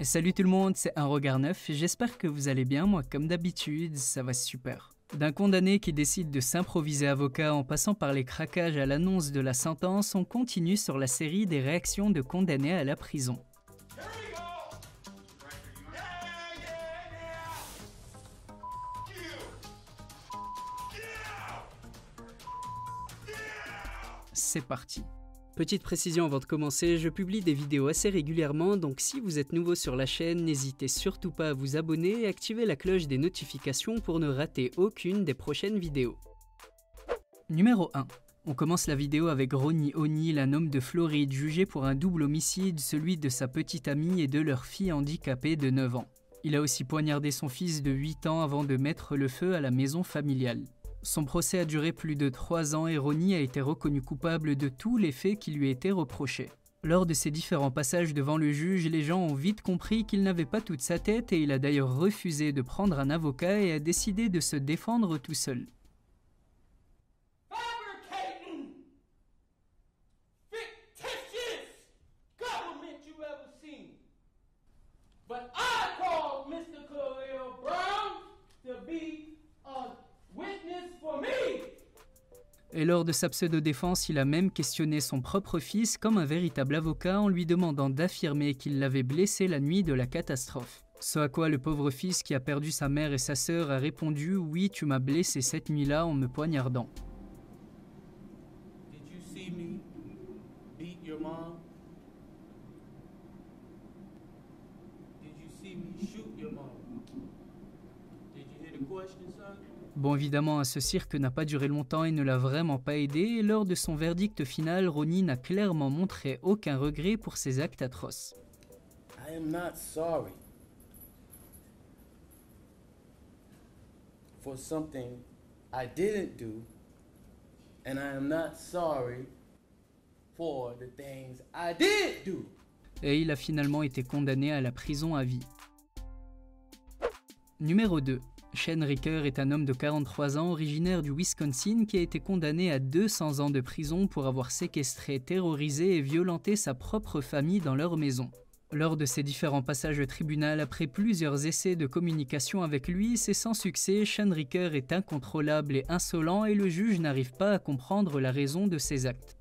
Salut tout le monde, c'est Un Regard Neuf, j'espère que vous allez bien, moi comme d'habitude, ça va super. D'un condamné qui décide de s'improviser avocat en passant par les craquages à l'annonce de la sentence, on continue sur la série des réactions de condamnés à la prison. C'est parti. Petite précision avant de commencer, je publie des vidéos assez régulièrement, donc si vous êtes nouveau sur la chaîne, n'hésitez surtout pas à vous abonner et activer la cloche des notifications pour ne rater aucune des prochaines vidéos. Numéro 1. On commence la vidéo avec Ronnie O'Neal, un homme de Floride, jugé pour un double homicide, celui de sa petite amie et de leur fille handicapée de 9 ans. Il a aussi poignardé son fils de 8 ans avant de mettre le feu à la maison familiale. Son procès a duré plus de 3 ans et Ronnie a été reconnu coupable de tous les faits qui lui étaient reprochés. Lors de ses différents passages devant le juge, les gens ont vite compris qu'il n'avait pas toute sa tête et il a d'ailleurs refusé de prendre un avocat et a décidé de se défendre tout seul. Et lors de sa pseudo-défense, il a même questionné son propre fils comme un véritable avocat en lui demandant d'affirmer qu'il l'avait blessé la nuit de la catastrophe. Ce à quoi le pauvre fils qui a perdu sa mère et sa sœur a répondu « Oui, tu m'as blessé cette nuit-là en me poignardant ». Did you see me beat your mom? Did you see me shoot your mom? Did you hear the question, son? Bon, évidemment, ce cirque n'a pas duré longtemps et ne l'a vraiment pas aidé, et lors de son verdict final, Ronnie n'a clairement montré aucun regret pour ses actes atroces. I am not sorry for something I didn't do, and I am not sorry for the things I did do. Et il a finalement été condamné à la prison à vie. Numéro 2. Shane Ricker est un homme de 43 ans originaire du Wisconsin qui a été condamné à 200 ans de prison pour avoir séquestré, terrorisé et violenté sa propre famille dans leur maison. Lors de ses différents passages au tribunal, après plusieurs essais de communication avec lui, c'est sans succès, Shane Ricker est incontrôlable et insolent et le juge n'arrive pas à comprendre la raison de ses actes.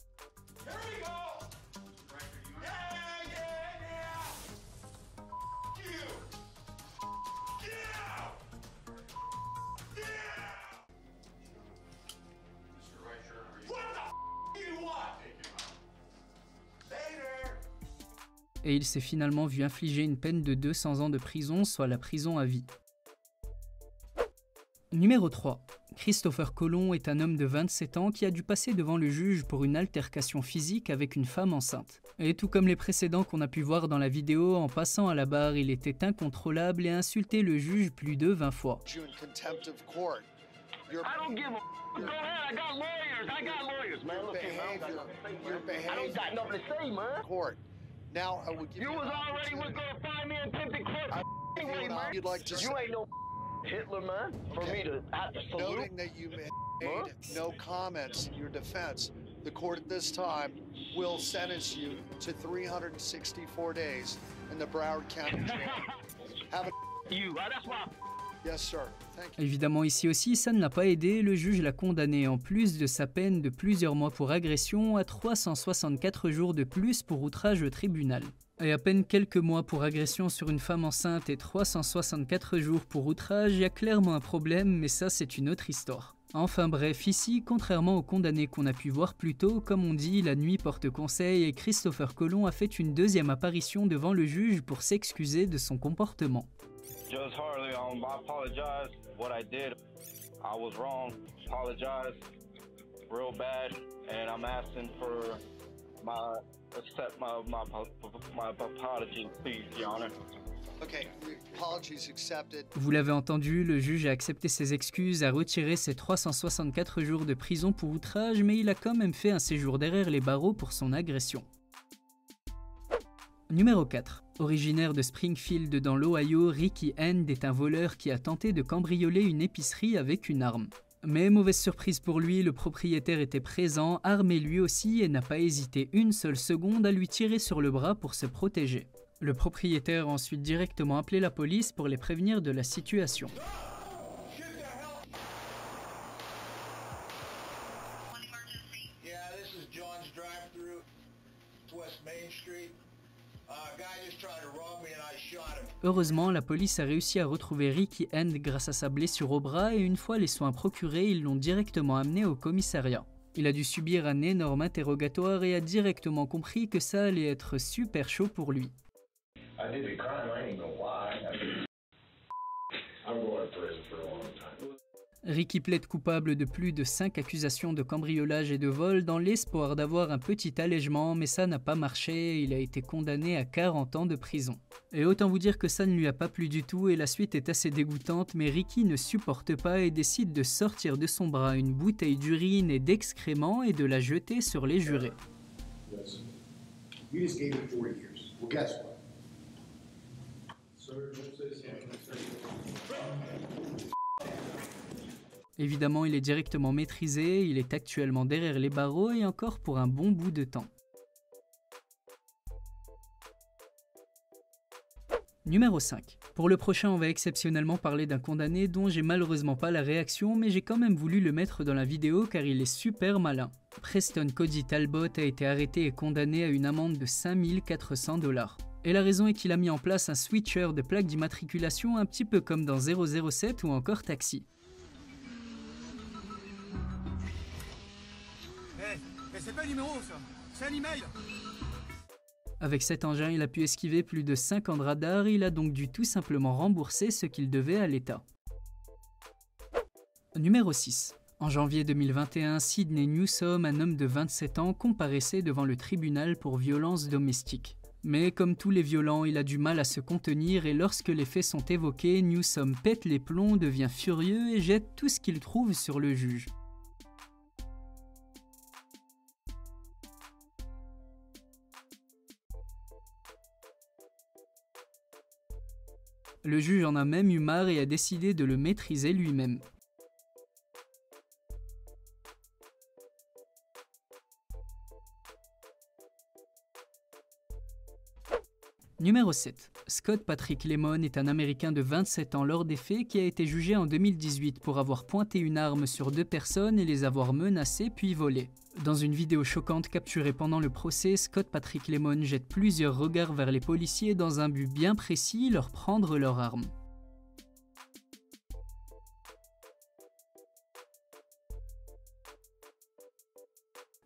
Et il s'est finalement vu infliger une peine de 200 ans de prison, soit la prison à vie. Numéro 3. Christopher Colon est un homme de 27 ans qui a dû passer devant le juge pour une altercation physique avec une femme enceinte. Et tout comme les précédents qu'on a pu voir dans la vidéo, en passant à la barre, il était incontrôlable et a insulté le juge plus de 20 fois. Now I would give you was already was gonna find me in contempt of court. Anyway, man, you'd like to you ain't no Hitler, man, for me to have to salute. Noting that you made no comments in your defense, the court at this time will sentence you to 364 days in the Broward County Jail. Have a you, that's why. Yes, sir. Évidemment, ici aussi, ça ne l'a pas aidé, le juge l'a condamné, en plus de sa peine de plusieurs mois pour agression, à 364 jours de plus pour outrage au tribunal. Et à peine quelques mois pour agression sur une femme enceinte et 364 jours pour outrage, il y a clairement un problème, mais ça c'est une autre histoire. Enfin bref, ici, contrairement aux condamnés qu'on a pu voir plus tôt, comme on dit, la nuit porte conseil et Christopher Colon a fait une deuxième apparition devant le juge pour s'excuser de son comportement. Judge Harley, I apologize. What I did, I was wrong. Apologize, real bad, and I'm asking for my apology, please, Your Honor. Okay, apologies accepted. Vous l'avez entendu, le juge a accepté ses excuses, a retiré ses 364 jours de prison pour outrage, mais il a quand même fait un séjour derrière les barreaux pour son agression. Numéro 4. Originaire de Springfield dans l'Ohio, Ricky End est un voleur qui a tenté de cambrioler une épicerie avec une arme. Mais mauvaise surprise pour lui, le propriétaire était présent, armé lui aussi et n'a pas hésité une seule seconde à lui tirer sur le bras pour se protéger. Le propriétaire a ensuite directement appelé la police pour les prévenir de la situation. Heureusement, la police a réussi à retrouver Ricky End grâce à sa blessure au bras et une fois les soins procurés, ils l'ont directement amené au commissariat. Il a dû subir un énorme interrogatoire et a directement compris que ça allait être super chaud pour lui. Ricky plaide coupable de plus de 5 accusations de cambriolage et de vol dans l'espoir d'avoir un petit allègement, mais ça n'a pas marché, il a été condamné à 40 ans de prison. Et autant vous dire que ça ne lui a pas plu du tout et la suite est assez dégoûtante, mais Ricky ne supporte pas et décide de sortir de son bras une bouteille d'urine et d'excréments et de la jeter sur les jurés. Évidemment, il est directement maîtrisé, il est actuellement derrière les barreaux et encore pour un bon bout de temps. Numéro 5. Pour le prochain, on va exceptionnellement parler d'un condamné dont j'ai malheureusement pas la réaction, mais j'ai quand même voulu le mettre dans la vidéo car il est super malin. Preston Cody Talbot a été arrêté et condamné à une amende de 5400 $. Et la raison est qu'il a mis en place un switcher de plaque d'immatriculation un petit peu comme dans 007 ou encore Taxi. C'est pas un numéro ça, c'est un email. Avec cet engin, il a pu esquiver plus de 5 ans de radar, il a donc dû tout simplement rembourser ce qu'il devait à l'État. Numéro 6. En janvier 2021, Sydney Newsome, un homme de 27 ans, comparaissait devant le tribunal pour violence domestique. Mais comme tous les violents, il a du mal à se contenir et lorsque les faits sont évoqués, Newsome pète les plombs, devient furieux et jette tout ce qu'il trouve sur le juge. Le juge en a même eu marre et a décidé de le maîtriser lui-même. Numéro 7. Scott Patrick Lemon est un Américain de 27 ans lors des faits qui a été jugé en 2018 pour avoir pointé une arme sur 2 personnes et les avoir menacées puis volées. Dans une vidéo choquante capturée pendant le procès, Scott Patrick Lemon jette plusieurs regards vers les policiers dans un but bien précis, leur prendre leur arme.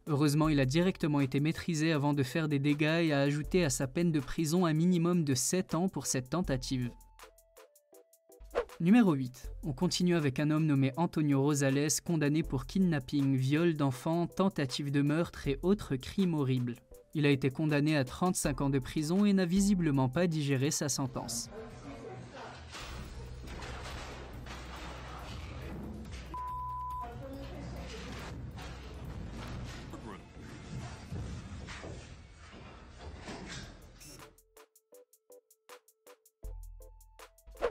Heureusement, il a directement été maîtrisé avant de faire des dégâts et a ajouté à sa peine de prison un minimum de 7 ans pour cette tentative. Numéro 8. On continue avec un homme nommé Antonio Rosales, condamné pour kidnapping, viol d'enfants, tentative de meurtre et autres crimes horribles. Il a été condamné à 35 ans de prison et n'a visiblement pas digéré sa sentence.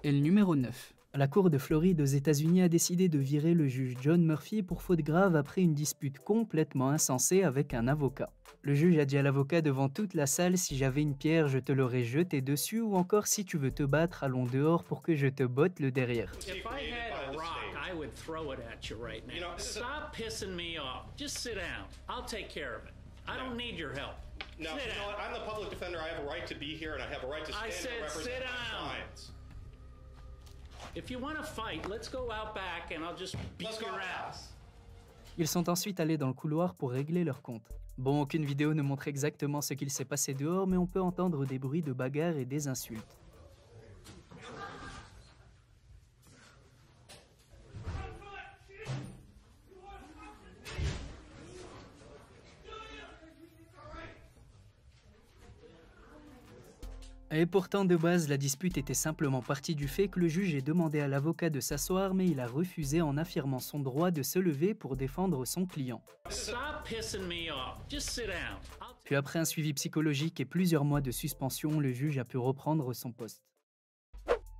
Et le numéro 9. La Cour de Floride aux États-Unis a décidé de virer le juge John Murphy pour faute grave après une dispute complètement insensée avec un avocat. Le juge a dit à l'avocat devant toute la salle: si j'avais une pierre, je te l'aurais jetée dessus, ou encore si tu veux te battre, allons dehors pour que je te botte le derrière. Ils sont ensuite allés dans le couloir pour régler leur compte. Bon, aucune vidéo ne montre exactement ce qu'il s'est passé dehors, mais on peut entendre des bruits de bagarre et des insultes. Et pourtant, de base, la dispute était simplement partie du fait que le juge ait demandé à l'avocat de s'asseoir, mais il a refusé en affirmant son droit de se lever pour défendre son client. Puis après un suivi psychologique et plusieurs mois de suspension, le juge a pu reprendre son poste.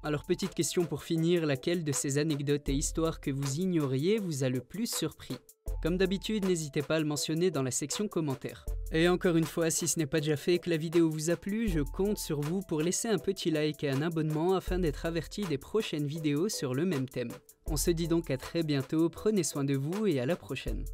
Alors petite question pour finir, laquelle de ces anecdotes et histoires que vous ignoriez vous a le plus surpris? Comme d'habitude, n'hésitez pas à le mentionner dans la section commentaires. Et encore une fois, si ce n'est pas déjà fait et que la vidéo vous a plu, je compte sur vous pour laisser un petit like et un abonnement afin d'être averti des prochaines vidéos sur le même thème. On se dit donc à très bientôt, prenez soin de vous et à la prochaine.